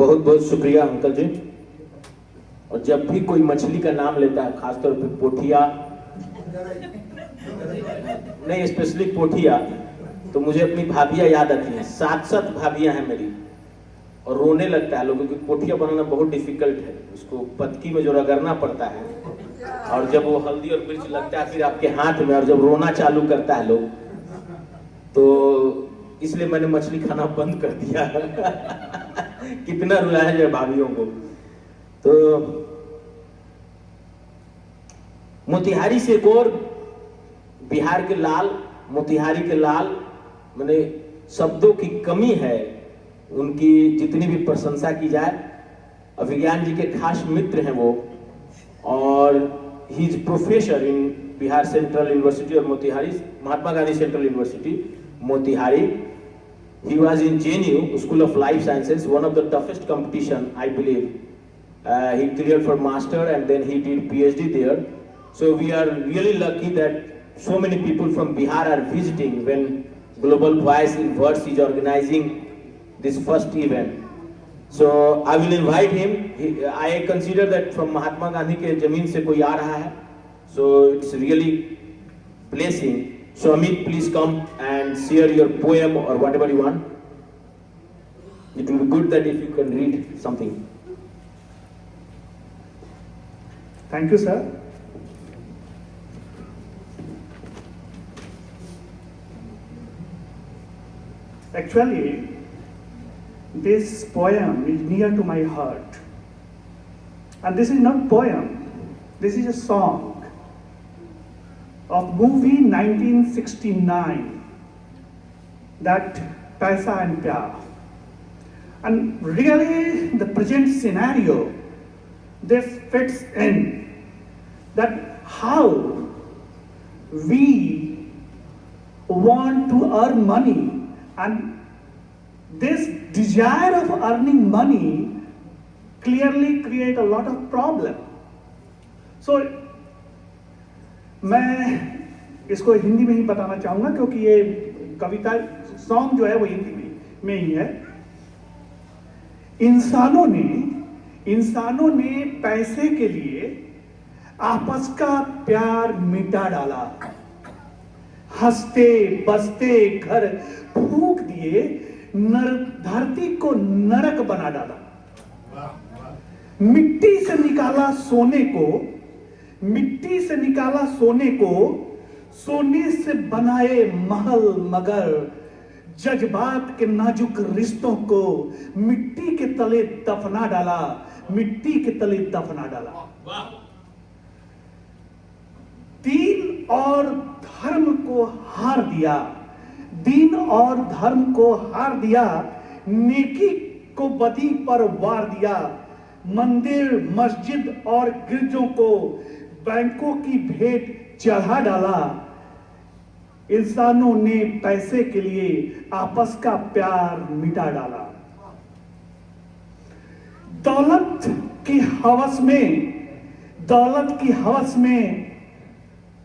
बहुत बहुत शुक्रिया अंकल जी। और जब भी कोई मछली का नाम लेता है, खासतौर पे पोठिया, नहीं स्पेशली पोठिया, तो मुझे अपनी भाभियाँ याद आती हैं। 7 भाभियाँ हैं मेरी, और रोने लगता है लोगों की। पोठिया बनाना बहुत डिफिकल्ट है, उसको पतकी में जो रगड़ना पड़ता है, और जब वो हल्दी और मिर्च लगता है फिर आपके हाथ में, और जब रोना चालू करता है लोग, तो इसलिए मैंने मछली खाना बंद कर दिया। कितना रुलाया है भाभीियों को। तो मोतिहारी से एक और बिहार के लाल, मोतिहारी के लाल, मैंने शब्दों की कमी है उनकी जितनी भी प्रशंसा की जाए। अभिज्ञान जी के खास मित्र हैं वो, और he is professor in Bihar central university और Motihari, Mahatma Gandhi central university Motihari. He was in JNU, School of Life Sciences, one of the toughest competition, I believe. He cleared for master and then he did PhD there. So we are really lucky that so many people from Bihar are visiting when Global Voice in Words is organizing this first event. So I will invite him. I consider that from Mahatma Gandhi के जमीन से कोई आ रहा है. So it's really blessing. So Amit, please come and share your poem or whatever you want. It will be good that if you can read something. Thank you, sir. Actually, this poem is near to my heart. And this is not poem, this is a song of movie 1969, that Paisa and Pyar. And really the present scenario, this fits in that how we want to earn money, and this desire of earning money clearly create a lot of problem. So मैं इसको हिंदी में ही बताना चाहूंगा, क्योंकि ये कविता song जो है वो हिंदी में ही है. इंसानों ने पैसे के लिए आपस का प्यार मिटा डाला, हंसते बसते घर फूंक दिए, धरती को नरक बना डाला. मिट्टी से निकाला सोने को, सोने से बनाए महल, मगर जज्बात के नाजुक रिश्तों को मिट्टी के तले दफना डाला. दीन और धर्म को हार दिया, नेकी को बदी पर वार दिया. मंदिर, मस्जिद और गिरजों को बैंकों की भेंट चढ़ा डाला. इंसानों ने पैसे के लिए आपस का प्यार मिटा डाला. दौलत की हवस में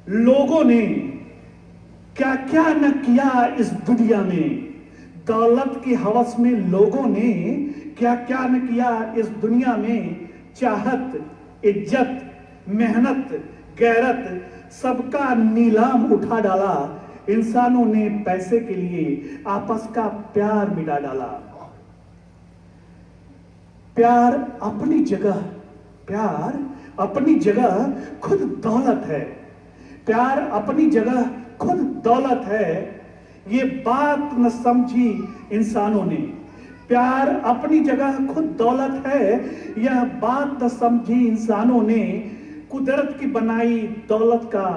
लोगों ने क्या क्या न किया इस दुनिया में. दौलत की हवस में लोगों ने क्या क्या न किया इस दुनिया में. चाहत, इज्जत, मेहनत, गैरत सबका नीलाम उठा डाला. इंसानों ने पैसे के लिए आपस का प्यार मिटा डाला. प्यार अपनी जगह खुद दौलत है. ये बात न समझी इंसानों ने. प्यार अपनी जगह खुद दौलत है, यह बात न समझी इंसानों ने. कुदरत की बनाई दौलत का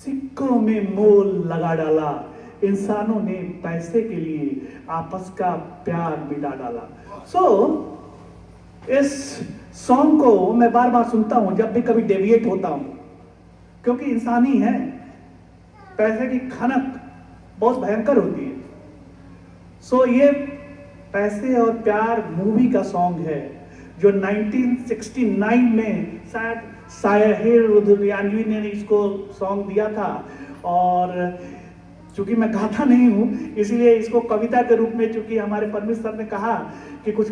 सिक्कों में मोल लगा डाला. इंसानों ने पैसे के लिए आपस का प्यार मिटा डाला. इस सॉन्ग को मैं बार बार सुनता हूं जब भी कभी डेविएट होता हूं, क्योंकि इंसान ही है. पैसे की खनक बहुत भयंकर होती है. ये पैसे और प्यार मूवी का सॉन्ग है जो 1969 में शायद साहिर लुधियानवी ने इसको सॉन्ग दिया था. और चूंकि मैं गाता नहीं हूं, इसलिए इसको कविता के रूप में, चूंकि हमारे परमेश सर ने कहा कि कुछ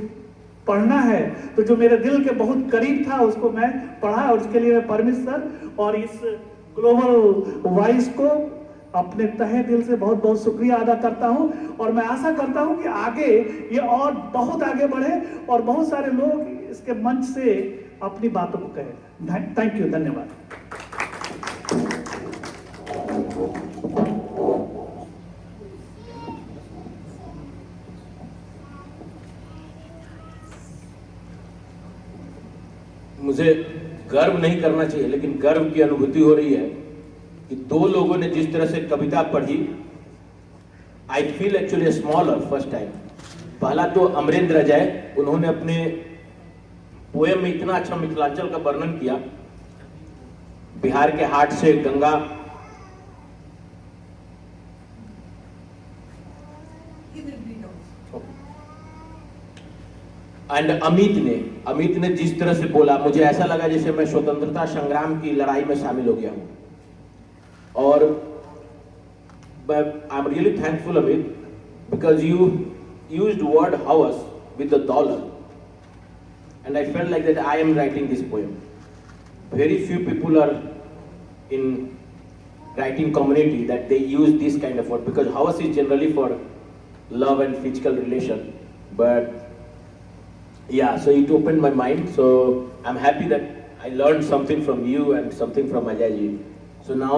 पढ़ना है, तो जो मेरे दिल के बहुत करीब था उसको मैं पढ़ा, और उसके लिए मैं परमित सर और इस ग्लोबल वॉइस को अपने तहे दिल से बहुत बहुत शुक्रिया अदा करता हूं। और मैं आशा करता हूं कि आगे ये और बहुत आगे बढ़े और बहुत सारे लोग इसके मंच से अपनी बातों को कहें। थैंक यू, धन्यवाद। मुझे गर्व नहीं करना चाहिए, लेकिन गर्व की अनुभूति हो रही है कि दो लोगों ने जिस तरह से कविता पढ़ी, I feel actually smaller first time. पहला तो अमरेंद्र अजय, उन्होंने अपने पोएम में इतना अच्छा मिथिलांचल का वर्णन किया, बिहार के हाट से गंगा, एंड अमित ने जिस तरह से बोला, मुझे ऐसा लगा जैसे मैं स्वतंत्रता संग्राम की लड़ाई में शामिल हो गया हूं। और I am really thankful Amit, because you used word house with the dollar, and I felt like that I am writing this poem. Very few people are in writing community that they use this kind of word, because house is generally for love and physical relation, but yeah, so it opened my mind. So I'm happy that I learned something from you and something from Ajay ji. So now